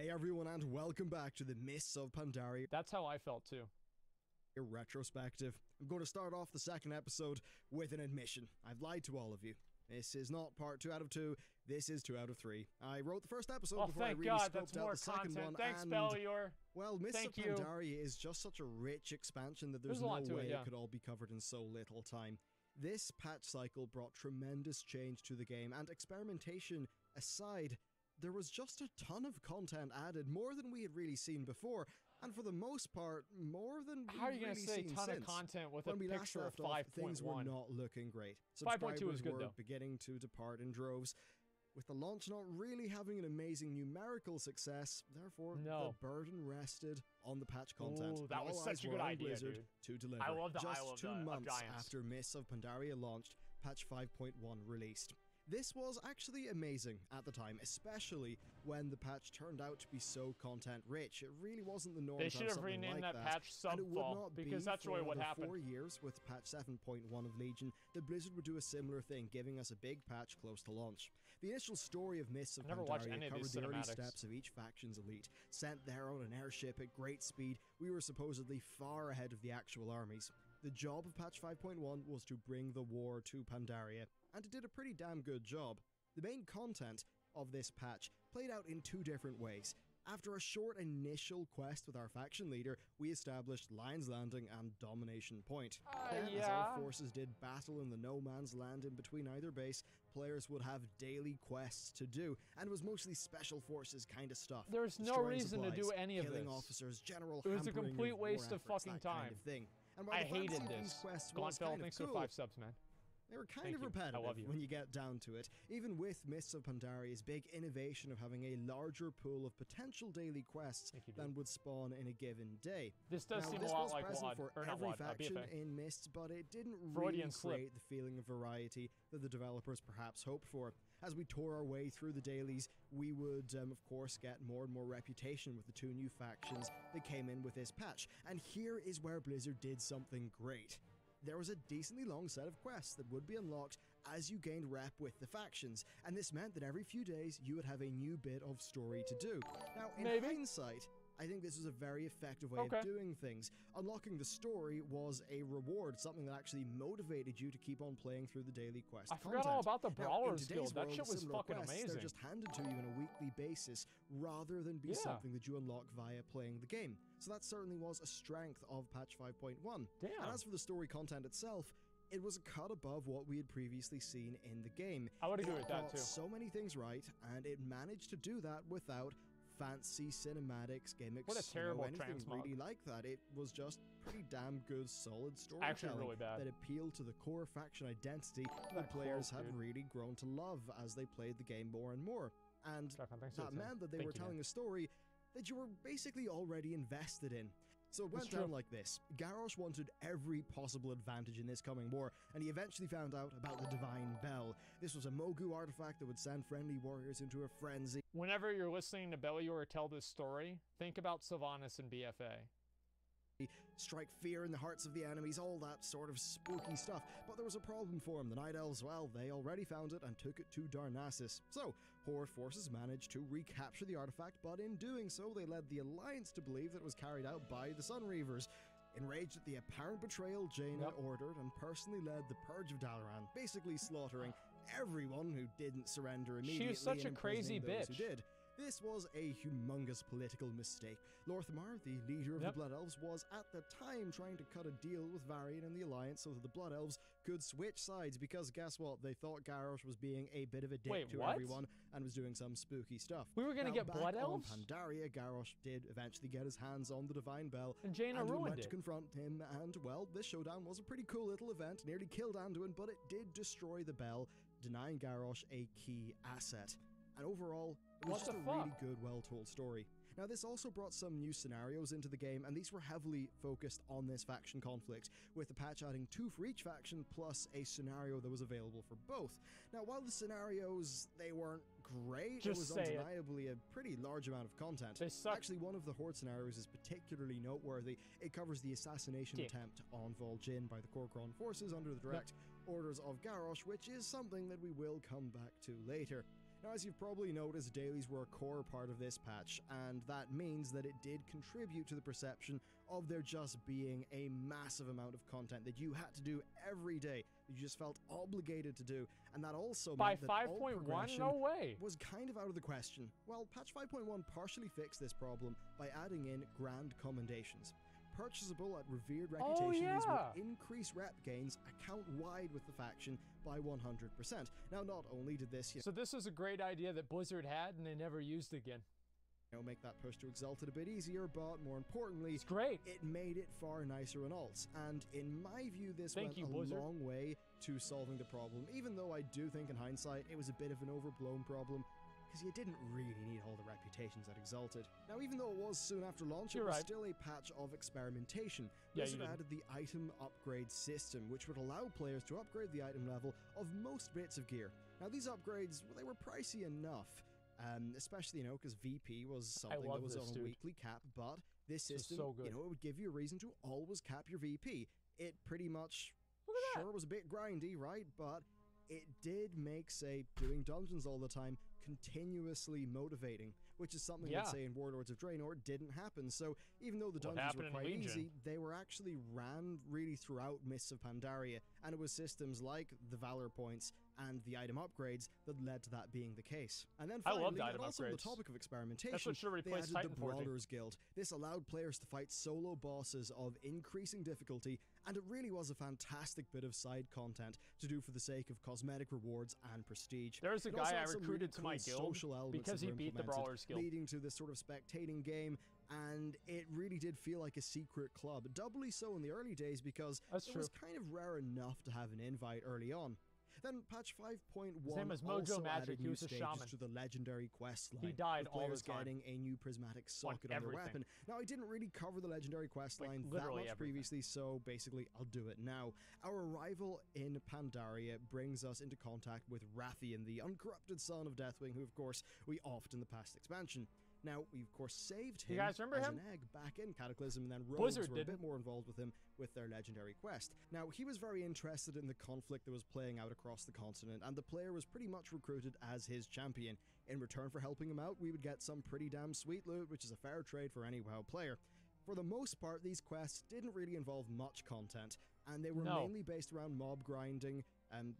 Hey everyone, and welcome back to the Mist of Pandaria. That's how I felt too. Retrospective. I'm going to start off the second episode with an admission. I've lied to all of you. This is not part 2 out of 2, this is 2 out of 3. I wrote the first episode before I really scoped out the second one. Thanks, Bellular. Well, Mist of Pandaria is just such a rich expansion that there's no way it could all be covered in so little time. This patch cycle brought tremendous change to the game, and experimentation aside, there was just a ton of content added, more than we had really seen before, and for the most part, more than we've really seen since. How are you going to say ton of content with a picture of 5.1? Things were not looking great. 5.2 was good, though. Beginning to depart in droves. With the launch not really having an amazing numerical success, therefore the burden rested on the patch content. Ooh, that was such a good idea, dude. To deliver. I love the Just 2 months after Mist of Pandaria launched, patch 5.1 released. This was actually amazing at the time, especially when the patch turned out to be so content-rich. It really wasn't the norm. They should have renamed that patch Subfall, because that's really what happened. 4 years with patch 7.1 of Legion, that Blizzard would do a similar thing, giving us a big patch close to launch. The initial story of Mist of Pandaria covered the early steps of each faction's elite. Sent there on an airship at great speed, we were supposedly far ahead of the actual armies. The job of patch 5.1 was to bring the war to Pandaria, and it did a pretty damn good job. The main content of this patch played out in 2 different ways. After a short initial quest with our faction leader, we established Lion's Landing and Domination Point. Then, as our forces did battle in the no man's land in between either base, players would have daily quests to do, and it was mostly special forces kind of stuff. There's no reason to do any of this. Killing officers, general it was a complete waste of fucking time. Kind of thing. And I hated this. Gauntfell, thanks for 5 subs, man. They were kind of repetitive when you get down to it, even with Mists of Pandaria's big innovation of having a larger pool of potential daily quests than would spawn in a given day. This does seem a lot like WoD, for every faction in Mists, but it didn't really create the feeling of variety that the developers perhaps hoped for. As we tore our way through the dailies, we would, of course, get more and more reputation with the 2 new factions that came in with this patch, and here is where Blizzard did something great. There was a decently long set of quests that would be unlocked as you gained rep with the factions, and this meant that every few days you would have a new bit of story to do. Now, in hindsight, I think this was a very effective way of doing things. Unlocking the story was a reward, something that actually motivated you to keep on playing through the daily quest I forgot all about the Brawlers Guild. That shit was fucking amazing. They're just handed to you on a weekly basis, rather than be something that you unlock via playing the game. So that certainly was a strength of patch 5.1. Damn. And as for the story content itself, it was a cut above what we had previously seen in the game. I would agree with that too. So many things right, and it managed to do that without fancy cinematics, gimmicks, what a terrible anything transmog. really like that. It was just pretty damn good, solid storytelling that appealed to the core faction identity that players had really grown to love as they played the game more and more. And that meant that they were telling a story that you were basically already invested in. So it went down like this. Garrosh wanted every possible advantage in this coming war, and he eventually found out about the Divine Bell. This was a Mogu artifact that would send friendly warriors into a frenzy. Whenever you're listening to Bellular tell this story, think about Sylvanas and BFA. Strike fear in the hearts of the enemies, all that sort of spooky stuff. But there was a problem for him. The Night Elves, well, they already found it and took it to Darnassus. So, Horde forces managed to recapture the artifact, but in doing so, they led the Alliance to believe that it was carried out by the Sunreavers. Enraged at the apparent betrayal, Jaina ordered and personally led the Purge of Dalaran, basically slaughtering everyone who didn't surrender immediately. She was such a crazy bitch. Who did. This was a humongous political mistake. Lorthamar, the leader of the Blood Elves, was at the time trying to cut a deal with Varian and the Alliance so that the Blood Elves could switch sides, because guess what? They thought Garrosh was being a bit of a dick to everyone and was doing some spooky stuff. We were going to get Blood Elves? On Pandaria, Garrosh did eventually get his hands on the Divine Bell. And Jaina ruined it. To confront him, and well, this showdown was a pretty cool little event, nearly killed Anduin, but it did destroy the Bell, denying Garrosh a key asset. And overall, it was just a really good, well-told story. Now, this also brought some new scenarios into the game, and these were heavily focused on this faction conflict, with the patch adding 2 for each faction, plus a scenario that was available for both. Now, while the scenarios, they weren't great, it was undeniably a pretty large amount of content. Actually, one of the Horde scenarios is particularly noteworthy. It covers the assassination attempt on Vol'jin by the Kor'kron forces under the direct orders of Garrosh, which is something that we will come back to later. Now, as you've probably noticed, dailies were a core part of this patch, and that means that it did contribute to the perception of there just being a massive amount of content that you had to do every day, that you just felt obligated to do, and that also meant that by 5.1, no way, was kind of out of the question. Well, patch 5.1 partially fixed this problem by adding in grand commendations. Purchasable at revered reputations would increase rep gains account-wide with the faction by 100%. Now, not only did this... So this is a great idea that Blizzard had and they never used again. Make that push to Exalted a bit easier, but more importantly, it's great. It made it far nicer on alts, and in my view, this went a long way to solving the problem, even though I do think in hindsight it was a bit of an overblown problem, because you didn't really need all the reputations at Exalted. Now, even though it was soon after launch, it was still a patch of experimentation. Blizzard added the item upgrade system, which would allow players to upgrade the item level of most bits of gear. Now, these upgrades, well, they were pricey enough, especially, because VP was something that was on a weekly cap, but this system, it would give you a reason to always cap your VP. It pretty much, was a bit grindy, right? But it did make, say, doing dungeons all the time continuously motivating, which is something that, say, in Warlords of Draenor didn't happen. So even though the dungeons were quite easy, they were actually ran really throughout Mists of Pandaria, and it was systems like the Valor points and the item upgrades that led to that being the case. And then finally, also on the topic of experimentation, they added the Brawlers Guild. This allowed players to fight solo bosses of increasing difficulty, and it really was a fantastic bit of side content to do for the sake of cosmetic rewards and prestige. There's a guy I recruited to my guild because he beat the Brawlers Guild, leading to this sort of spectating game, and it really did feel like a secret club, doubly so in the early days because it was kind of rare enough to have an invite early on. Then patch 5.1 also added new stages to the legendary quest line. He died all the time. Getting a new prismatic socket on their weapon. Now, I didn't really cover the legendary quest line that much previously, so basically I'll do it now. Our arrival in Pandaria brings us into contact with Rathian, the uncorrupted son of Deathwing, who of course we offed in the past expansion. Now, we of course saved him as an egg back in Cataclysm, and then Rogues were a bit more involved with him with their legendary quest. Now, he was very interested in the conflict that was playing out across the continent, and the player was pretty much recruited as his champion. In return for helping him out, we would get some pretty damn sweet loot, which is a fair trade for any WoW player. For the most part, these quests didn't really involve much content, and they were mainly based around mob grinding,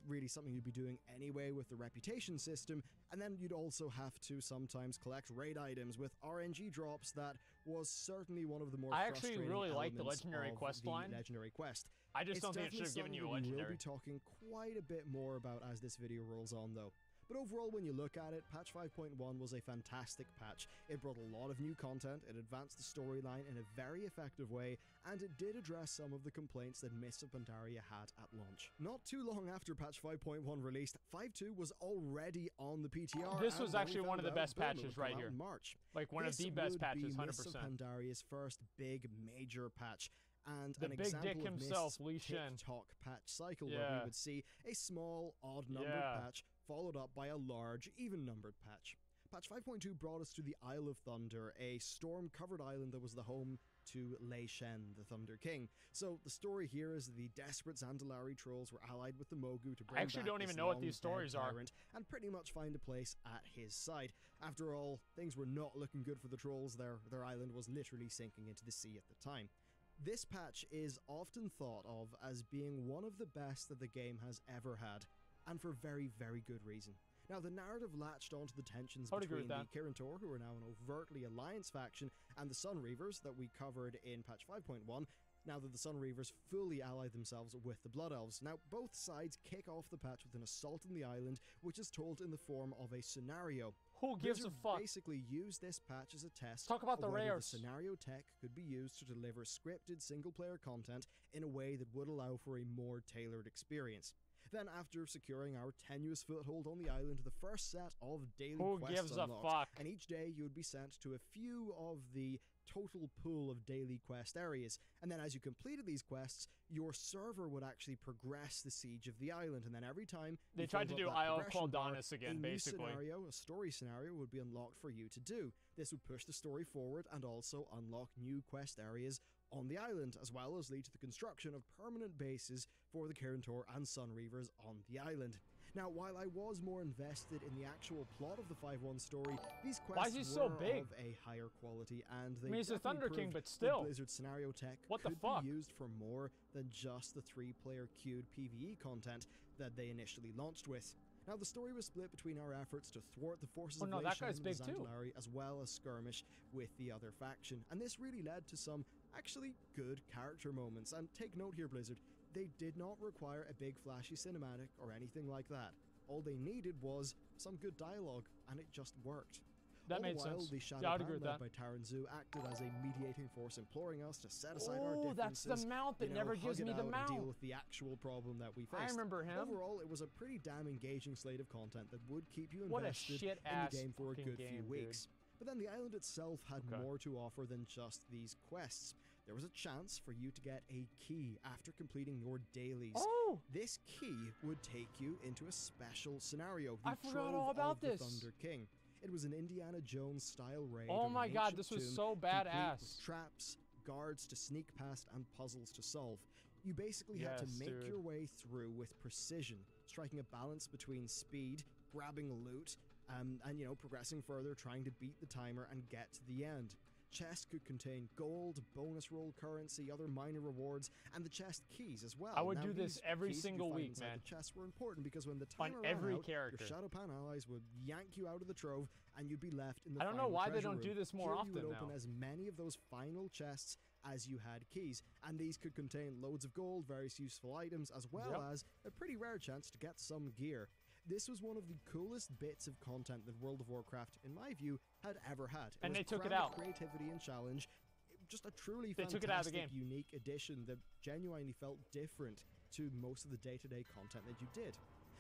really something you'd be doing anyway with the reputation system, and then you'd also have to sometimes collect raid items with RNG drops. That was certainly one of the more frustrating actually really like the legendary quest line. Legendary quest. I just don't think it should have given you a legendary. We'll be talking quite a bit more about as this video rolls on, though. But overall, when you look at it, patch 5.1 was a fantastic patch. It brought a lot of new content, it advanced the storyline in a very effective way, and it did address some of the complaints that Mist of Pandaria had at launch. Not too long after patch 5.1 released, 5.2 was already on the PTR. This was actually one of the best patches right here. In March. Like one of the best patches, 100%. Mist of Pandaria's first big major patch. And the an big example dick of himself, Mist's TikTok patch cycle, where we would see a small, odd-numbered patch followed up by a large, even-numbered patch. Patch 5.2 brought us to the Isle of Thunder, a storm-covered island that was the home to Lei Shen, the Thunder King. So the story here is the desperate Zandalari trolls were allied with the Mogu to bring I actually don't even know what these stories are, and pretty much find a place at his side. After all, things were not looking good for the trolls. Their island was literally sinking into the sea at the time. This patch is often thought of as being one of the best that the game has ever had, and for very, very good reason. Now, the narrative latched onto the tensions between the Kirin Tor, who are now an overtly Alliance faction, and the Sun Reavers that we covered in patch 5.1, now that the Sun Reavers fully allied themselves with the Blood Elves. Now, both sides kick off the patch with an assault on the island, which is told in the form of a scenario. Who gives a fuck? Basically used this patch as a test of whether the scenario tech could be used to deliver scripted single-player content in a way that would allow for a more tailored experience. Then, after securing our tenuous foothold on the island, the first set of daily quests unlocked, and each day you would be sent to a few of the total pool of daily quest areas, and then as you completed these quests, your server would actually progress the siege of the island, and then every time they tried to do Isle of Qualdanis again, basically. A story scenario would be unlocked for you to do. This would push the story forward and also unlock new quest areas on the island, as well as lead to the construction of permanent bases for the Kirin Tor and Sun Reavers on the island. Now, while I was more invested in the actual plot of the 5.1 story, these quests were so big? of a higher quality, and they he's a Thunder King, but still. that Blizzard scenario tech could be used for more than just the 3-player queued PvE content that they initially launched with. Now, the story was split between our efforts to thwart the forces of Lei Shen and the Zandalari, as well as skirmish with the other faction, and this really led to some actually good character moments. And take note here, Blizzard, they did not require a big flashy cinematic or anything like that. All they needed was some good dialogue, and it just worked. That made sense. The Shadow Pan led by Taran Zu acted as a mediating force, imploring us to set aside our differences. That's the mount that never gives me the mount. And deal with the actual problem that we faced. I remember him. Overall, it was a pretty damn engaging slate of content that would keep you invested in the game for a good few weeks. But then the island itself had more to offer than just these quests. There was a chance for you to get a key after completing your dailies. Oh! This key would take you into a special scenario. I forgot all about this. The Thunder King. It was an Indiana Jones style raid. Oh my god, this was so badass. With traps, guards to sneak past, and puzzles to solve. You basically had to make your way through with precision, striking a balance between speed, grabbing loot, and you know, progressing further, trying to beat the timer and get to the end. Chests could contain gold, bonus roll currency, other minor rewards, and the chest keys as well. I would do this every single week, man. The chests were important because when the timer ran out, your Shadow Pan allies would yank you out of the trove, and you'd be left in the final treasure room. I don't know why they don't do this more often now. You would open as many of those final chests as you had keys, and these could contain loads of gold, various useful items, as well as a pretty rare chance to get some gear. This was one of the coolest bits of content that World of Warcraft, in my view, had ever had. And they took it out. Creativity and challenge. Just a truly fantastic, unique addition that genuinely felt different to most of the day-to-day content that you did.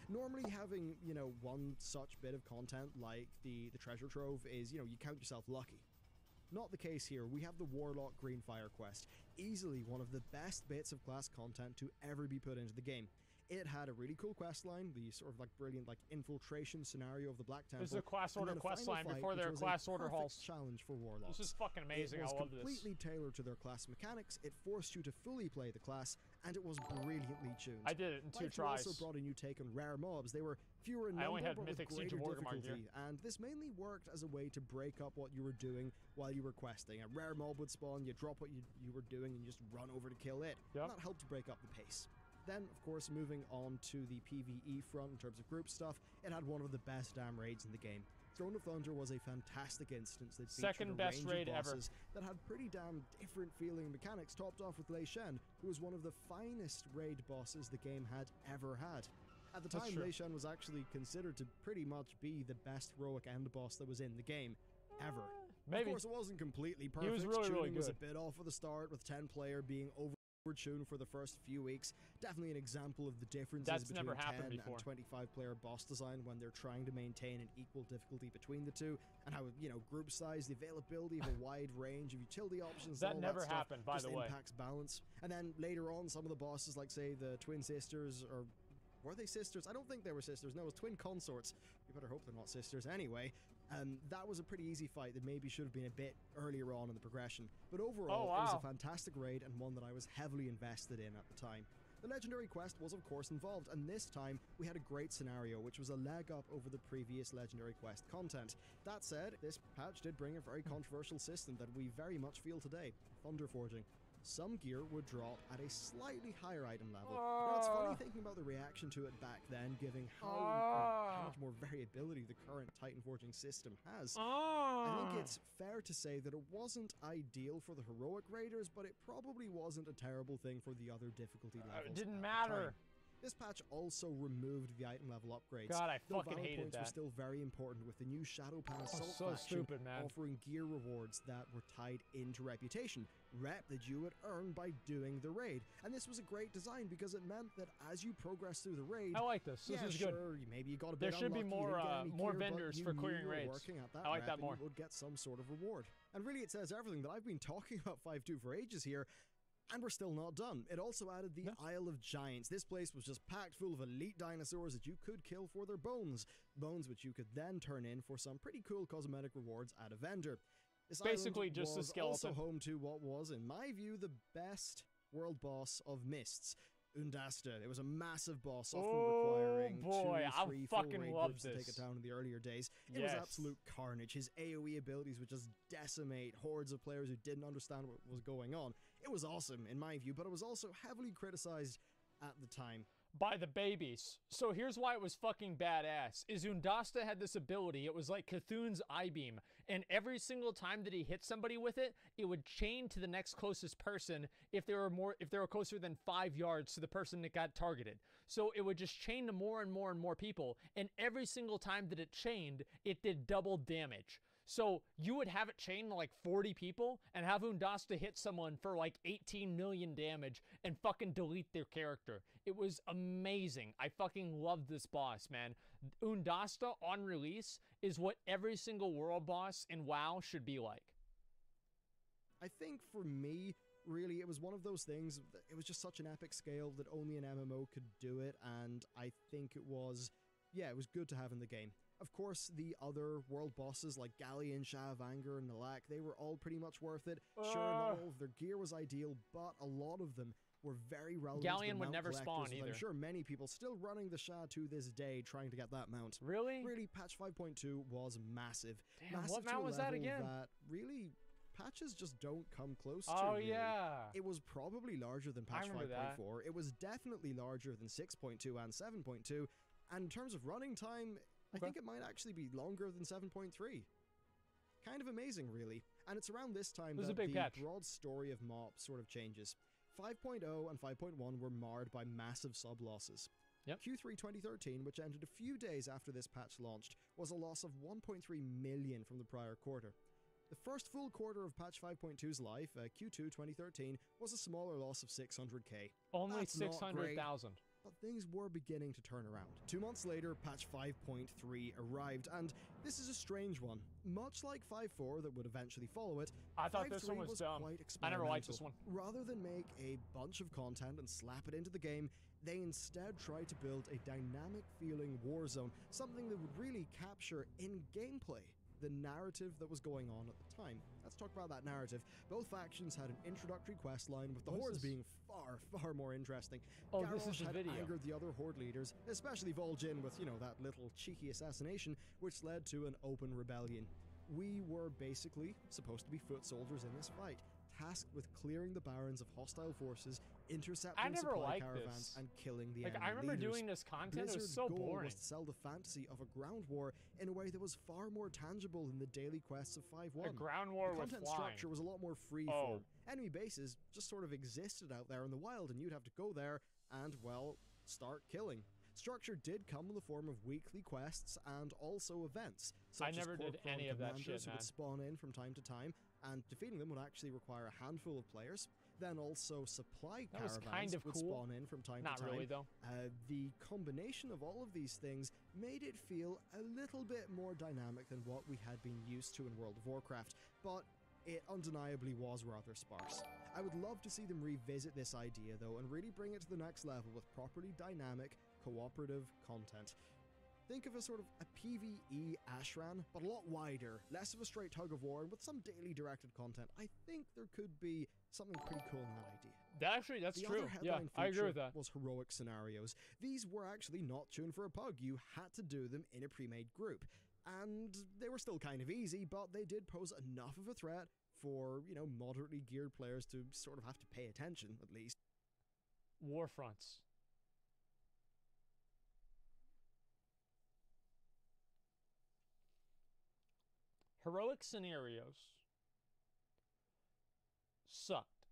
Normally having, you know, one such bit of content like the treasure trove is, you know, you count yourself lucky. Not the case here. We have the Warlock Greenfire quest, easily one of the best bits of class content to ever be put into the game. It had a really cool quest line, the sort of like brilliant like infiltration scenario of the Black Temple. This is a class order quest line before their class order halts. Challenge for Warlocks. This is fucking amazing. I love this. It was completely tailored to their class mechanics. It forced you to fully play the class, and it was brilliantly tuned. I did it in 2 tries. Also brought a new take on rare mobs. They were fewer in number, I only had but Mythic with Siege and greater Wargamar difficulty, and this mainly worked as a way to break up what you were doing while you were questing. A rare mob would spawn, you drop what you were doing, and you just run over to kill it. Yep. And that helped to break up the pace. Then, of course, moving on to the PvE front in terms of group stuff, it had one of the best damn raids in the game. Throne of Thunder was a fantastic instance that featured a range of bosses that had pretty damn different feeling mechanics, topped off with Lei Shen, who was one of the finest raid bosses the game had ever had. At the time, Lei Shen was actually considered to pretty much be the best heroic end boss that was in the game, ever. Maybe. Of course, it wasn't completely perfect. He was really good. Was a bit off at the start, with 10-player being overtuned for the first few weeks. Definitely an example of the differences between 10 and 25-player boss design when they're trying to maintain an equal difficulty between the two, and how, you know, group size, the availability of a wide range of utility options, that never happened, by the way. Impacts balance. And then later on, some of the bosses, like say the twin sisters, or were they sisters? I don't think they were sisters. No, it was twin consorts. You better hope they're not sisters anyway. That was a pretty easy fight that maybe should have been a bit earlier on in the progression. But overall, it was a fantastic raid, and one that I was heavily invested in at the time. The legendary quest was of course involved, and this time we had a great scenario, which was a leg up over the previous legendary quest content. That said, this patch did bring a very controversial system that we very much feel today: Thunder Forging. Some gear would drop at a slightly higher item level. Now, it's funny thinking about the reaction to it back then, given how much more variability the current Titan Forging system has. I think it's fair to say that it wasn't ideal for the heroic raiders, but it probably wasn't a terrible thing for the other difficulty levels. It didn't matter. This patch also removed the item level upgrades. God, I fucking hated that. Were still very important, with the new Shadow Pan Assault faction offering gear rewards that were tied into reputation, rep that you would earn by doing the raid. And this was a great design because it meant that as you progress through the raid, I like this. This is good. Maybe you got a bit there should be more gear, vendors for clearing raids. I like that more. You would get some sort of reward. And really, it says everything that I've been talking about 5.2 for ages here. And we're still not done. It also added the Isle of Giants. This place was just packed full of elite dinosaurs that you could kill for their bones. Bones which you could then turn in for some pretty cool cosmetic rewards at a vendor. This basically just was a skeleton. Also home to what was, in my view, the best world boss of Mists. Undasta. It was a massive boss, often requiring 2, 3, 4 raid groups to take it down in the earlier days. It was absolute carnage. His AoE abilities would just decimate hordes of players who didn't understand what was going on. It was awesome, in my view, but it was also heavily criticized at the time. By the babies. So here's why it was fucking badass. Is Undasta had this ability. It was like Cthulhu's I-beam. And every single time that he hit somebody with it, it would chain to the next closest person if they were closer than 5 yards to the person that got targeted. So it would just chain to more and more and more people. And every single time that it chained, it did double damage. So you would have it chained to like 40 people and have Undasta hit someone for like 18 million damage and fucking delete their character. It was amazing. I fucking loved this boss, man. Undasta on release is what every single world boss in WoW should be like. I think for me, really, it was one of those things, it was just such an epic scale that only an MMO could do it, and I think it was good to have in the game. Of course, the other world bosses like Galleon, Shah of Anger, and Nalak, they were all pretty much worth it. Sure, not all of their gear was ideal, but a lot of them were very relevant. Galleon would never spawn either. I'm sure many people still running the Shah to this day trying to get that mount. Really? Really, patch 5.2 was massive. Damn, what mount was that again? Really, patches just don't come close to. Oh, really. Yeah. It was probably larger than patch 5.4. It was definitely larger than 6.2 and 7.2. And in terms of running time, I think it might actually be longer than 7.3. Kind of amazing, really. And it's around this time that the broad story of MoP sort of changes. 5.0 and 5.1 were marred by massive sub-losses. Yep. Q3 2013, which ended a few days after this patch launched, was a loss of 1.3 million from the prior quarter. The first full quarter of patch 5.2's life, Q2 2013, was a smaller loss of 600k. Only 600,000. But things were beginning to turn around. 2 months later, patch 5.3 arrived, and this is a strange one. Much like 5.4 that would eventually follow it, I thought this one was dumb. I never liked this one. Rather than make a bunch of content and slap it into the game, they instead tried to build a dynamic feeling war zone, something that would really capture in gameplay the narrative that was going on at the time. Let's talk about that narrative. Both factions had an introductory quest line, with the hordes being far, far more interesting. This is the video. Angered the other horde leaders, especially Vol'jin with, that little cheeky assassination, which led to an open rebellion. We were basically supposed to be foot soldiers in this fight, tasked with clearing the barrens of hostile forces, intercepting supply caravans, and killing the enemy I remember leaders. doing this content. Blizzard's it was so goal boring. was to sell the fantasy of a ground war in a way that was far more tangible than the daily quests of 5.1. A ground war with content structure was a lot more free-form. Enemy bases just sort of existed out there in the wild, and you'd have to go there and, well, start killing. Structure did come in the form of weekly quests and also events. I never did any of that shit, man. Would spawn in from time to time, and defeating them would actually require a handful of players. Then also supply caravans would spawn in from time to time. Not really, though. The combination of all of these things made it feel a little bit more dynamic than what we had been used to in World of Warcraft, but it undeniably was rather sparse. I would love to see them revisit this idea, though, and really bring it to the next level with properly dynamic, cooperative content. Think of a sort of a PvE Ashran, but a lot wider, less of a straight tug of war, and with some daily directed content. I think there could be something pretty cool in that idea. Actually, that's true. Yeah, I agree with that. Was heroic scenarios. These were actually not tuned for a pug. You had to do them in a pre-made group. And they were still kind of easy, but they did pose enough of a threat for, moderately geared players to sort of have to pay attention, at least. Warfronts. Heroic scenarios sucked.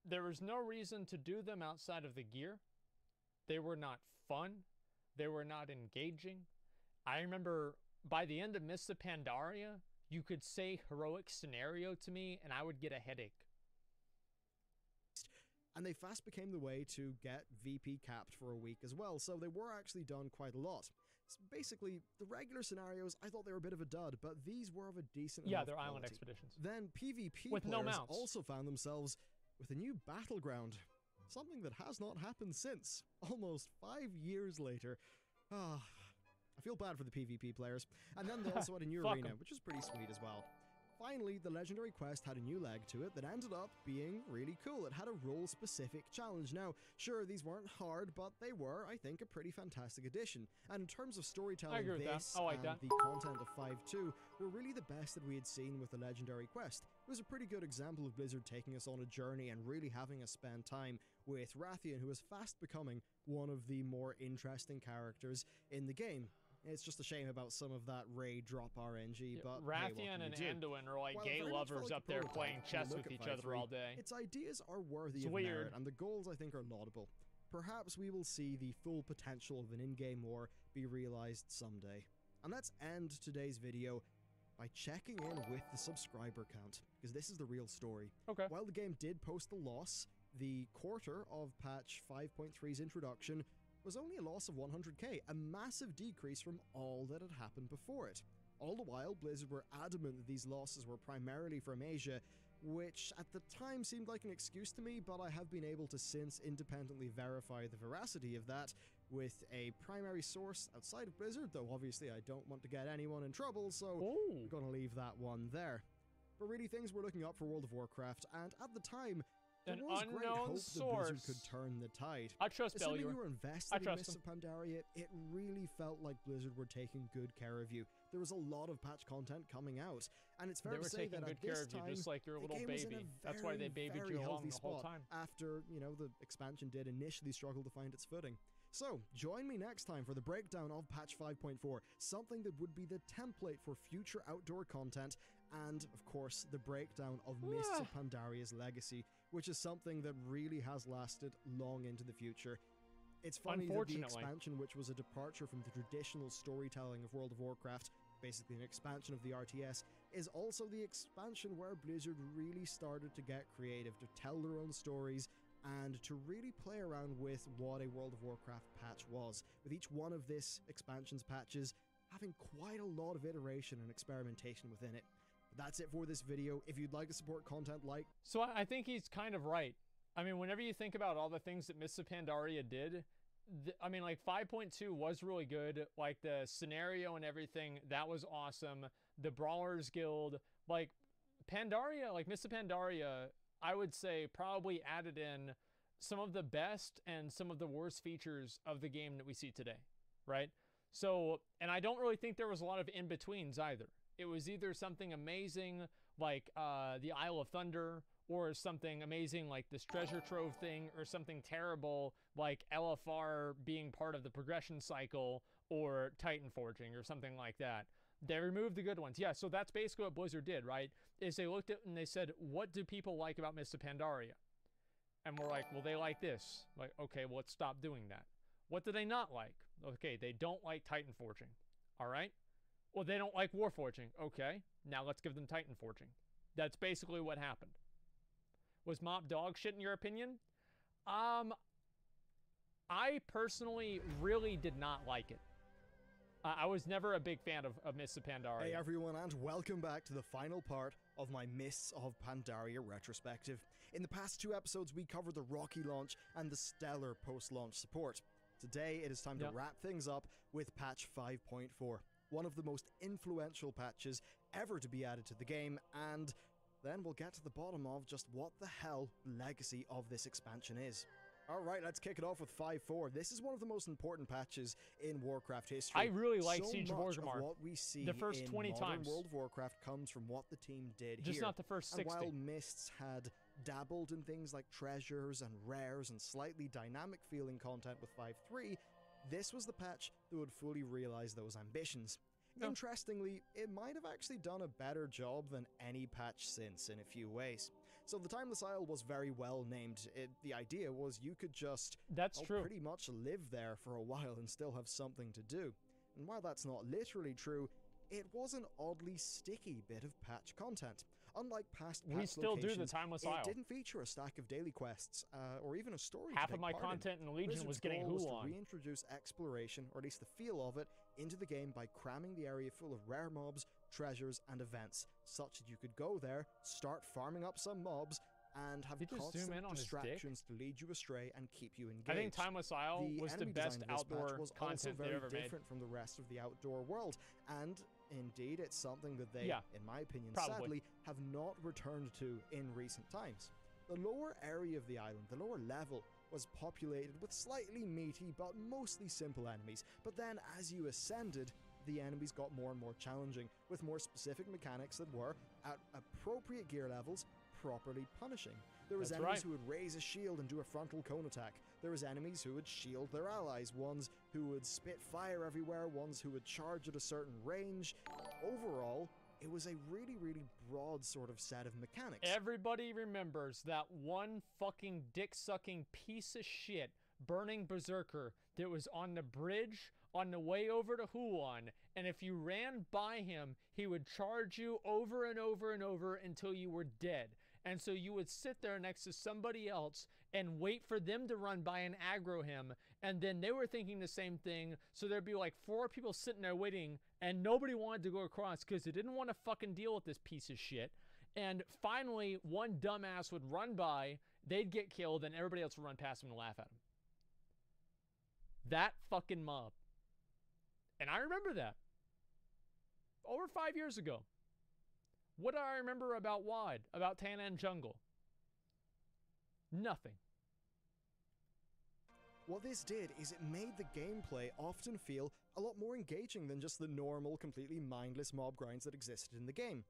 There was no reason to do them outside of the gear. They were not fun. They were not engaging. I remember by the end of Mist of Pandaria, you could say heroic scenario to me and I would get a headache. And they fast became the way to get VP capped for a week as well, so they were actually done quite a lot. Basically, the regular scenarios, I thought they were a bit of a dud, but these were of a decent Yeah, they're island expeditions. Then PvP with players no mounts also found themselves with a new battleground, something that has not happened since, almost 5 years later. I feel bad for the PvP players. And then they also had a new arena, which is pretty sweet as well. Finally, the legendary quest had a new leg to it that ended up being really cool. It had a role-specific challenge. Now, sure, these weren't hard, but they were, I think, a pretty fantastic addition. And in terms of storytelling, this and the content of 5.2 were really the best that we had seen with the legendary quest. It was a pretty good example of Blizzard taking us on a journey and really having us spend time with Rathian, who is fast becoming one of the more interesting characters in the game. It's just a shame about some of that raid drop RNG, but Rathian and Anduin are like gay lovers up there playing chess with each other all day. Its ideas are worthy of merit, and the goals, I think, are laudable. Perhaps we will see the full potential of an in-game war be realized someday. And let's end today's video by checking in with the subscriber count, because this is the real story. Okay. While the game did post a loss, the quarter of patch 5.3's introduction was only a loss of 100k, a massive decrease from all that had happened before it. All the while, Blizzard were adamant that these losses were primarily from Asia, which at the time seemed like an excuse to me, but I have been able to since independently verify the veracity of that with a primary source outside of Blizzard, though obviously I don't want to get anyone in trouble, so I'm gonna leave that one there. But really, things were looking up for World of Warcraft, and at the time, there was great hope that Blizzard could turn the tide. I trust Bellular. Assuming you were invested in Mist of Pandaria, it really felt like Blizzard were taking good care of you. There was a lot of patch content coming out, and it's fair to say that at this time, just like your little baby. That's why they babied you along the whole time. After, you know, the expansion did initially struggle to find its footing. So, join me next time for the breakdown of patch 5.4, something that would be the template for future outdoor content, and, of course, the breakdown of Mists of Pandaria's legacy, which is something that really has lasted long into the future. It's funny that the expansion, which was a departure from the traditional storytelling of World of Warcraft, basically an expansion of the RTS, is also the expansion where Blizzard really started to get creative, to tell their own stories, and to really play around with what a World of Warcraft patch was, with each one of this expansion's patches having quite a lot of iteration and experimentation within it. But that's it for this video. If you'd like to support content like... So I think he's kind of right. I mean, whenever you think about all the things that Mist of Pandaria did, I mean, like 5.2 was really good. Like the scenario and everything, that was awesome. The Brawlers Guild, like Pandaria, like Mist of Pandaria, I would say probably added in some of the best and some of the worst features of the game that we see today, right? So, and I don't really think there was a lot of in-betweens either. It was either something amazing like the Isle of Thunder, or something amazing like this treasure trove thing, or something terrible like LFR being part of the progression cycle, or Titan forging, or something like that. They removed the good ones. Yeah, so that's basically what Blizzard did, right? Is they looked at and they said, what do people like about Mist of Pandaria? And we're like, well, they like this. Like, okay, well, let's stop doing that. What do they not like? Okay, they don't like Titan forging. All right? Well, they don't like Warforging. Okay, now let's give them Titan forging. That's basically what happened. Was Mop dog shit in your opinion? I personally really did not like it. I was never a big fan of Mists of Pandaria. Hey everyone, and welcome back to the final part of my Mists of Pandaria retrospective. In the past 2 episodes, we covered the rocky launch and the stellar post-launch support. Today, it is time to wrap things up with patch 5.4, one of the most influential patches ever to be added to the game, and then we'll get to the bottom of just what the hell the legacy of this expansion is. Alright, let's kick it off with 5.4. This is one of the most important patches in Warcraft history. I really like so Siege of much Orgrimmar. Of what we see the first 20 in modern times. World of Warcraft comes from what the team did here. Just not the first 60. And while Mists had dabbled in things like treasures and rares and slightly dynamic feeling content with 5.3, this was the patch that would fully realize those ambitions. No. Interestingly, it might have actually done a better job than any patch since in a few ways. So the Timeless Isle was very well named. The idea was you could just pretty much live there for a while and still have something to do. And while that's not literally true, it was an oddly sticky bit of patch content. Unlike past patch we still locations, do the Timeless Isle. It didn't feature a stack of daily quests, or even a story. Half of my content in Legion was getting Blizzard's Hulu goal was on. to reintroduce exploration, or at least the feel of it, into the game by cramming the area full of rare mobs, treasures, and events, such that you could go there, start farming up some mobs, and have constant distractions to lead you astray and keep you engaged. I think Timeless Isle was the best outdoor content they ever made. Different from the rest of the outdoor world, and indeed it's something that they, in my opinion, sadly, have not returned to in recent times. The lower area of the island, the lower level, was populated with slightly meaty but mostly simple enemies, but then as you ascended, the enemies got more and more challenging, with more specific mechanics that were, at appropriate gear levels, properly punishing. There was enemies who would raise a shield and do a frontal cone attack. There was enemies who would shield their allies, ones who would spit fire everywhere, ones who would charge at a certain range. Overall, it was a really, really broad sort of set of mechanics. Everybody remembers that one fucking dick-sucking piece of shit burning berserker that was on the bridge on the way over to Huan, and if you ran by him, he would charge you over and over and over until you were dead. And so you would sit there next to somebody else and wait for them to run by and aggro him, and then they were thinking the same thing, so there'd be like 4 people sitting there waiting, and nobody wanted to go across because they didn't want to fucking deal with this piece of shit. And finally, one dumbass would run by, they'd get killed, and everybody else would run past him and laugh at him. That fucking mob. And I remember that. Over 5 years ago. What do I remember about WoD? About Tannan Jungle? Nothing. What this did is it made the gameplay often feel a lot more engaging than just the normal, completely mindless mob grinds that existed in the game.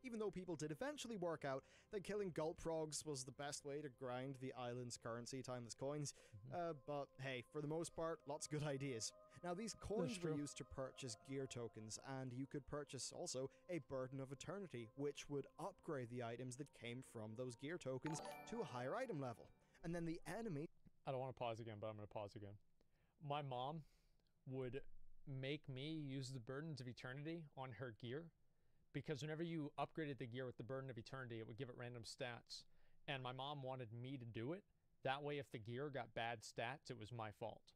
Even though people did eventually work out that killing gulp frogs was the best way to grind the island's currency, timeless coins, but hey, for the most part, lots of good ideas. Now, these coins were used to purchase gear tokens, and you could purchase also a Burden of Eternity, which would upgrade the items that came from those gear tokens to a higher item level. And then the enemy... I don't want to pause again, but I'm going to pause again. My mom would make me use the Burdens of Eternity on her gear, because whenever you upgraded the gear with the Burden of Eternity, it would give it random stats. And my mom wanted me to do it. That way, if the gear got bad stats, it was my fault.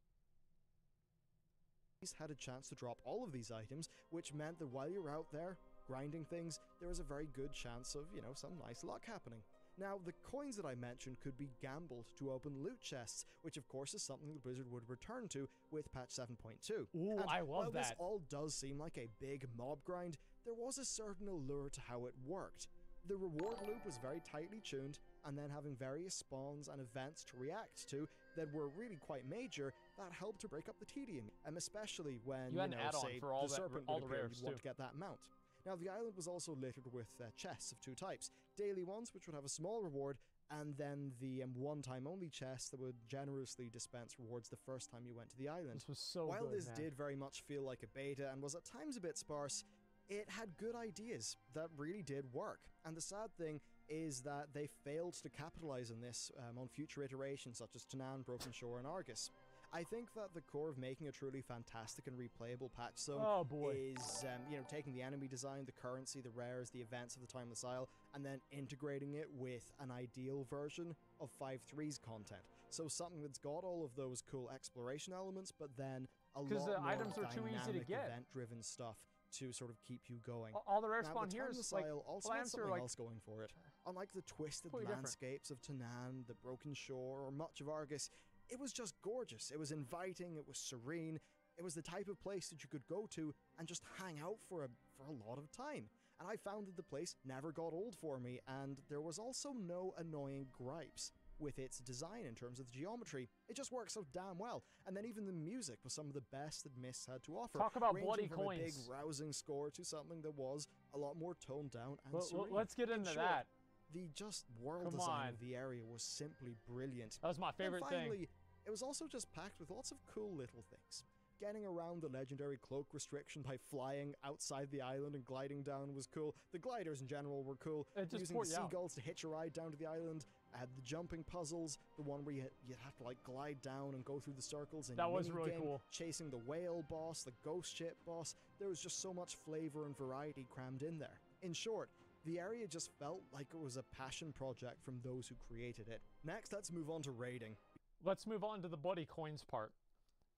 Had a chance to drop all of these items, which meant that while you're out there grinding things, there was a very good chance of, you know, some nice luck happening. Now, the coins that I mentioned could be gambled to open loot chests, which of course is something that Blizzard would return to with patch 7.2. Ooh, I love while that. This all does seem like a big mob grind, there was a certain allure to how it worked. The reward loop was very tightly tuned, and then having various spawns and events to react to that were really quite major, that helped to break up the tedium, especially when, you know, say, for all the serpent all would the appear, rares you'd want to get that mount. Now, the island was also littered with chests of 2 types. Daily ones, which would have a small reward, and then the one-time only chests that would generously dispense rewards the first time you went to the island. This was so While good, this man. did very much feel like a beta and was at times a bit sparse, it had good ideas that really did work. And the sad thing is that they failed to capitalize on this on future iterations such as Tannan, Broken Shore, and Argus. I think that the core of making a truly fantastic and replayable patch zone is, you know, taking the enemy design, the currency, the rares, the events of the Timeless Isle, and then integrating it with an ideal version of 5.3's content. So something that's got all of those cool exploration elements, but then a lot more items are too easy to get. event-driven stuff to sort of keep you going. All the rare now, spawn the here is like also has something else going for it. Unlike the twisted landscapes of Tannan, the Broken Shore, or much of Argus, it was just gorgeous. It was inviting, it was serene, it was the type of place that you could go to and just hang out for a lot of time. And I found that the place never got old for me, and there was also no annoying gripes with its design in terms of the geometry. It just works so damn well. And then even the music was some of the best that Mist had to offer. Talk about ranging bloody from coins. a big rousing score to something that was a lot more toned down and serene. Let's get into that. The just world design of the area was simply brilliant. That was my favorite and finally, thing. It was also just packed with lots of cool little things. Getting around the legendary cloak restriction by flying outside the island and gliding down was cool. The gliders in general were cool. Using the seagulls to hitch a ride down to the island. The jumping puzzles, the one where you'd have to like glide down and go through the circles. And that was really cool. Chasing the whale boss, the ghost ship boss. There was just so much flavor and variety crammed in there. In short, the area just felt like it was a passion project from those who created it. Next, let's move on to raiding. Let's move on to the bloody coins part.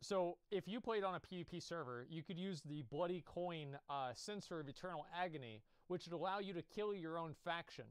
So if you played on a PvP server, you could use the bloody coin Censer of Eternal Agony, which would allow you to kill your own faction.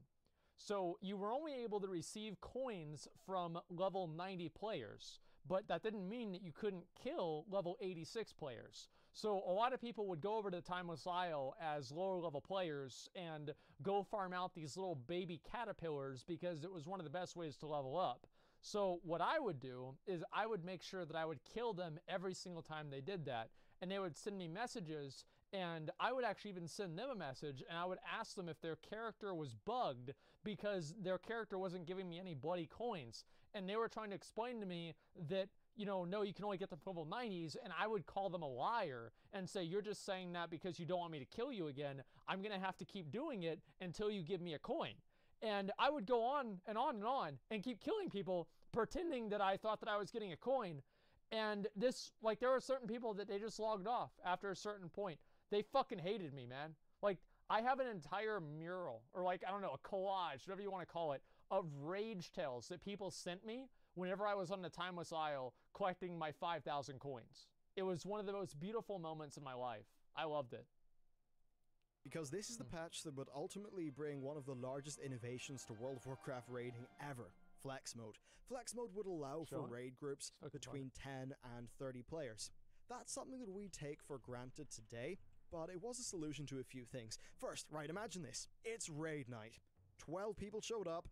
So you were only able to receive coins from level 90 players, but that didn't mean that you couldn't kill level 86 players. So a lot of people would go over to the Timeless Isle as lower level players and go farm out these little baby caterpillars because it was one of the best ways to level up. So what I would do is I would make sure that I would kill them every single time they did that. And they would send me messages, and I would actually even send them a message, and I would ask them if their character was bugged because their character wasn't giving me any bloody coins. And they were trying to explain to me that, you know, no, you can only get them from level 90s, and I would call them a liar and say, you're just saying that because you don't want me to kill you again. I'm going to have to keep doing it until you give me a coin. And I would go on and on and on and keep killing people, pretending that I thought that I was getting a coin. And this, like, there were certain people that they just logged off after a certain point. They fucking hated me, man. Like, I have an entire mural, or like, I don't know, a collage, whatever you want to call it, of rage tales that people sent me whenever I was on the Timeless Isle collecting my 5,000 coins. It was one of the most beautiful moments in my life. I loved it. Because this is the patch that would ultimately bring one of the largest innovations to World of Warcraft raiding ever. Flex mode. Flex mode would allow for raid groups between 10 and 30 players. That's something that we take for granted today, but it was a solution to a few things. First, right, imagine this. It's raid night. 12 people showed up,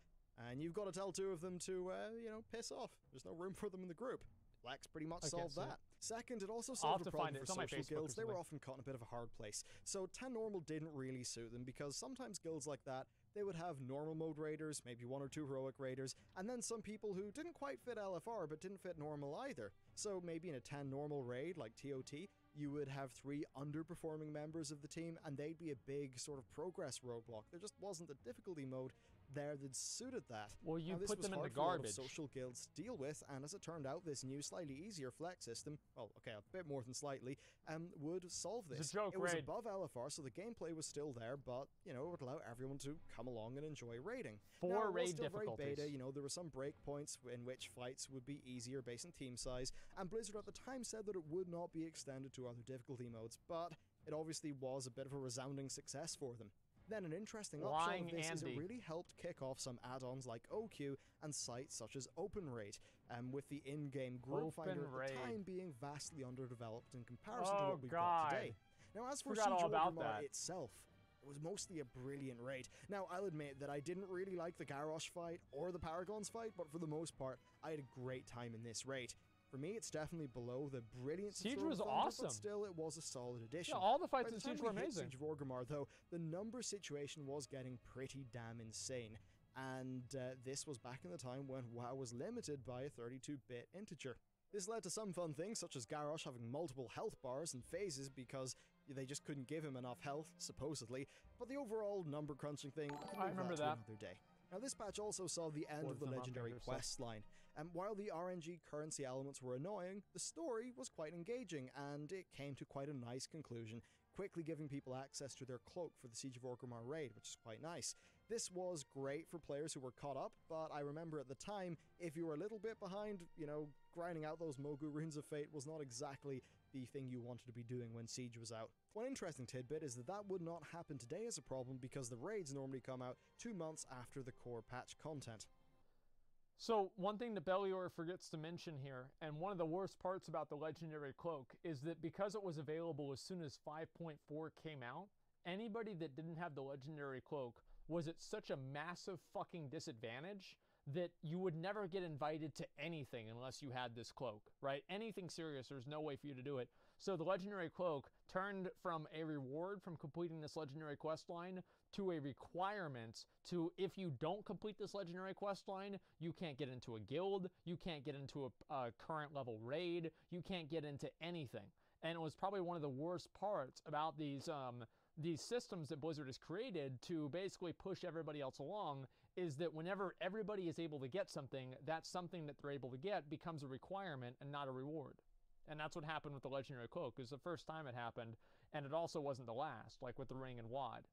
and you've got to tell 2 of them to, you know, piss off. There's no room for them in the group. Flex pretty much solved that. Second, it also solved a problem for social guilds. They were often caught in a bit of a hard place. So 10 normal didn't really suit them, because sometimes guilds like that, they would have normal mode raiders, maybe 1 or 2 heroic raiders, and then some people who didn't quite fit LFR but didn't fit normal either. So maybe in a 10 normal raid like TOT, you would have 3 underperforming members of the team, and they'd be a big sort of progress roadblock. There just wasn't a difficulty mode there that suited that. Well, you put them in the garbage. Social guilds to deal with, and as it turned out, this new, slightly easier flex system, well, okay, a bit more than slightly, would solve this. It's a joke it was above LFR, so the gameplay was still there, but, you know, it would allow everyone to come along and enjoy raiding. 4 raid still difficulties. Very beta, you know, there were some breakpoints in which fights would be easier based on team size, and Blizzard at the time said that it would not be extended to other difficulty modes, but it obviously was a bit of a resounding success for them. Then an interesting upshot of this is it really helped kick off some add-ons like OQ and sites such as OpenRaid, with the in-game group finder at the time being vastly underdeveloped in comparison to what we've got today. Now, as for Siege of Orgrimmar itself, it was mostly a brilliant raid. Now, I'll admit that I didn't really like the Garrosh fight or the Paragons fight, but for the most part, I had a great time in this raid. For me, it's definitely below the brilliance Siege was awesome. But still, it was a solid addition. Yeah, all the fights in Siege were amazing. Siege of Orgrimmar, though, the number situation was getting pretty damn insane. And this was back in the time when WoW was limited by a 32-bit integer. This led to some fun things, such as Garrosh having multiple health bars and phases because they just couldn't give him enough health, supposedly. But the overall number crunching thing, I remember that. Another day. Now, this patch also saw the end of the legendary quest line. And while the RNG currency elements were annoying, the story was quite engaging, and it came to quite a nice conclusion, quickly giving people access to their cloak for the Siege of Orgrimmar raid, which is quite nice. This was great for players who were caught up, but I remember at the time, if you were a little bit behind, you know, grinding out those Mogu Runes of Fate was not exactly the thing you wanted to be doing when Siege was out. One interesting tidbit is that that would not happen today as a problem because the raids normally come out 2 months after the core patch content. So one thing that Bellular forgets to mention here, and one of the worst parts about the Legendary Cloak, is that because it was available as soon as 5.4 came out, anybody that didn't have the Legendary Cloak was at such a massive fucking disadvantage that you would never get invited to anything unless you had this cloak, right? Anything serious, there's no way for you to do it. So the Legendary Cloak turned from a reward from completing this Legendary quest line to a requirement to, if you don't complete this Legendary quest line, you can't get into a guild, you can't get into a current level raid, you can't get into anything. And it was probably one of the worst parts about these systems that Blizzard has created to basically push everybody else along, is that whenever everybody is able to get something, that something that they're able to get becomes a requirement and not a reward. And that's what happened with the Legendary Cloak. It was the first time it happened, and it also wasn't the last, like with the Ring and Wad.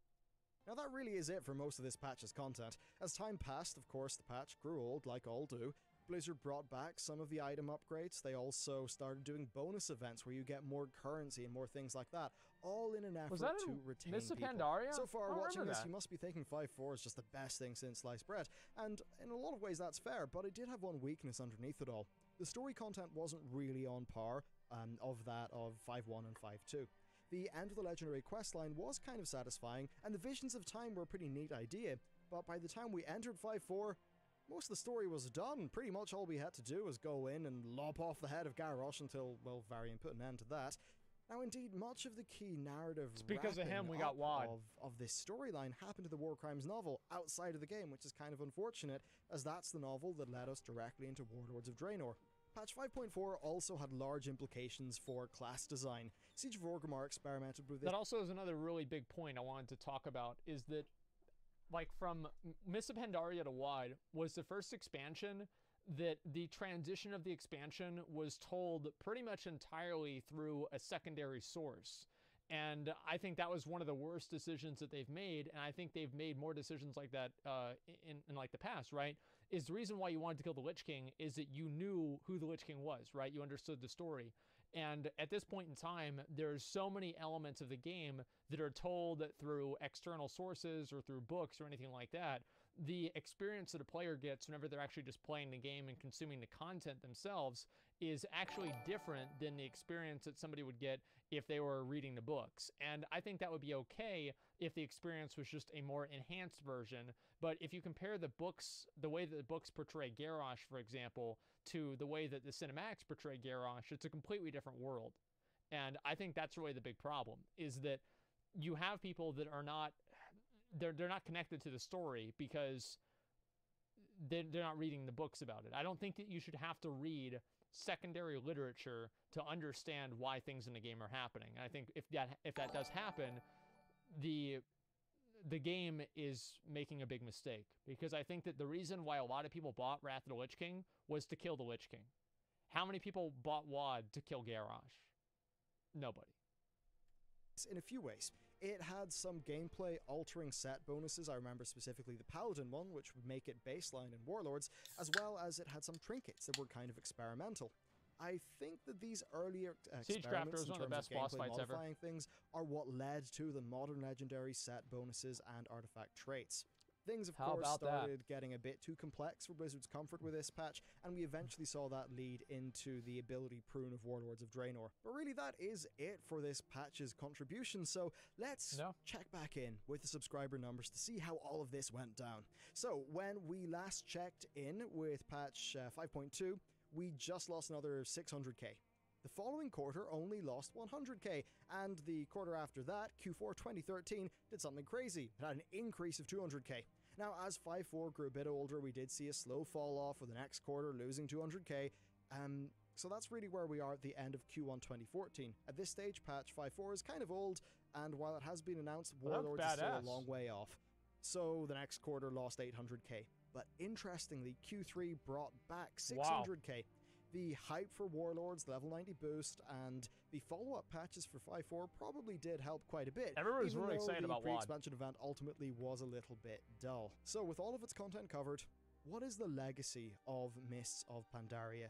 Now that really is it for most of this patch's content. As time passed, of course, the patch grew old, like all do, Blizzard brought back some of the item upgrades. They also started doing bonus events where you get more currency and more things like that, all in an effort to retain Mist of people. Pandaria? So far, watching this, you must be thinking 5.4 is just the best thing since sliced bread, and in a lot of ways that's fair, but it did have one weakness underneath it all. The story content wasn't really on par of that of 5.1 and 5.2. The end of the legendary questline was kind of satisfying, and the Visions of Time were a pretty neat idea, but by the time we entered 5.4, most of the story was done. Pretty much all we had to do was go in and lop off the head of Garrosh until, well, Varian put an end to that. Now, indeed, much of the key narrative because of him we got WoD. Of this storyline happened to the War Crimes novel outside of the game, which is kind of unfortunate, as that's the novel that led us directly into Warlords of Draenor. Patch 5.4 also had large implications for class design. Siege of Orgrimmar experimented with this. That also is another really big point I wanted to talk about, is that, like, from Mist of Pandaria to WoD was the first expansion that the transition of the expansion was told pretty much entirely through a secondary source. And I think that was one of the worst decisions that they've made, and I think they've made more decisions like that in like the past, right? Is the reason why you wanted to kill the Lich King is that you knew who the Lich King was, right? You understood the story. And at this point in time, there's so many elements of the game that are told through external sources or through books or anything like that. The experience that a player gets whenever they're actually just playing the game and consuming the content themselves is actually different than the experience that somebody would get if they were reading the books. And I think that would be okay if the experience was just a more enhanced version. But if you compare the books, the way that the books portray Garrosh, for example, to the way that the cinematics portray Garrosh, it's a completely different world. And I think that's really the big problem, is that you have people that are not, they're not connected to the story because they're not reading the books about it. I don't think that you should have to read secondary literature to understand why things in the game are happening. And I think if that does happen, the game is making a big mistake, because I think that the reason why a lot of people bought Wrath of the Lich King was to kill the Lich King. How many people bought WoD to kill Garrosh? Nobody. In a few ways. It had some gameplay altering set bonuses. I remember specifically the Paladin one, which would make it baseline in Warlords, as well as it had some trinkets that were kind of experimental. I think that these earlier experiments in terms of gameplay modifying things are what led to the modern legendary set bonuses and artifact traits. Things, of course, started getting a bit too complex for Blizzard's comfort with this patch, and we eventually saw that lead into the ability prune of Warlords of Draenor. But really, that is it for this patch's contribution, so let's check back in with the subscriber numbers to see how all of this went down. So, when we last checked in with patch 5.2, we just lost another 600k. The following quarter only lost 100k, and the quarter after that, Q4 2013, did something crazy. It had an increase of 200k. Now, as 5.4 grew a bit older, we did see a slow fall off with the next quarter losing 200k, so that's really where we are at the end of Q1 2014. At this stage, patch 5.4 is kind of old, and while it has been announced, Warlords is still a long way off. So the next quarter lost 800k. But interestingly, Q3 brought back 600k. The hype for Warlords, level 90 boost, and the follow-up patches for 5.4 probably did help quite a bit. Everyone's really excited about WoD. The pre-expansion event ultimately was a little bit dull. So with all of its content covered, what is the legacy of Mists of Pandaria?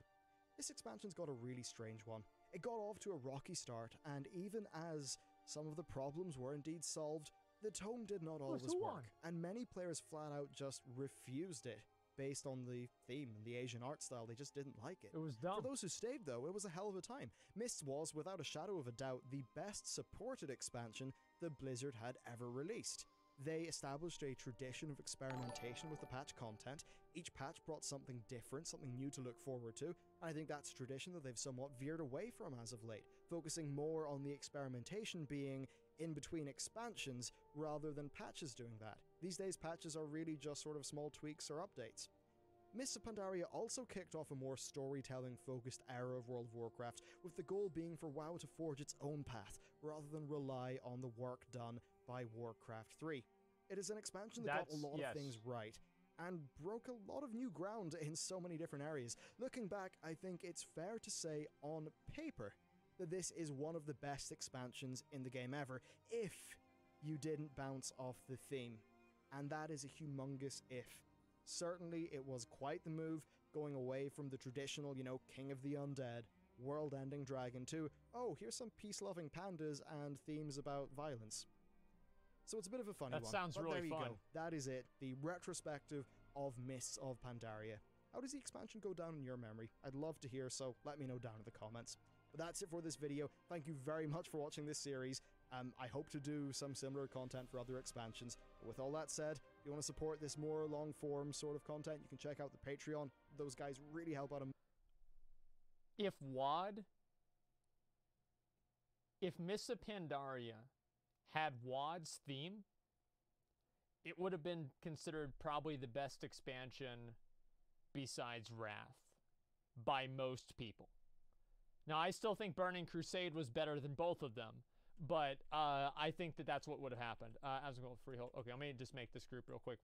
This expansion's got a really strange one. It got off to a rocky start, and even as some of the problems were indeed solved, the tome did not always work, and many players flat out just refused it. Based on the theme and the Asian art style, they just didn't like it. It was dumb. For those who stayed, though, it was a hell of a time. Mists was, without a shadow of a doubt, the best supported expansion that Blizzard had ever released. They established a tradition of experimentation with the patch content. Each patch brought something different, something new to look forward to, and I think that's a tradition that they've somewhat veered away from as of late, focusing more on the experimentation being in between expansions rather than patches doing that. These days, patches are really just sort of small tweaks or updates. Mist of Pandaria also kicked off a more storytelling-focused era of World of Warcraft, with the goal being for WoW to forge its own path, rather than rely on the work done by Warcraft 3. It is an expansion that got a lot of things right, and broke a lot of new ground in so many different areas. Looking back, I think it's fair to say, on paper, that this is one of the best expansions in the game ever, if you didn't bounce off the theme. And that is a humongous if. Certainly, it was quite the move, going away from the traditional, you know, King of the Undead, world-ending dragon to, oh, here's some peace-loving pandas and themes about violence. So it's a bit of a funny one. That sounds really there you fun. go. That is it. The retrospective of Mists of Pandaria. How does the expansion go down in your memory? I'd love to hear, so let me know down in the comments. But that's it for this video. Thank you very much for watching this series. I hope to do some similar content for other expansions. But with all that said, if you want to support this more long-form sort of content, you can check out the Patreon. Those guys really help out. If Mist of Pandaria had WoD's theme, it would have been considered probably the best expansion besides Wrath by most people. Now, I still think Burning Crusade was better than both of them, but I think that that's what would have happened. Asmongold, Freehold. Okay, I'm going to just make this group real quick.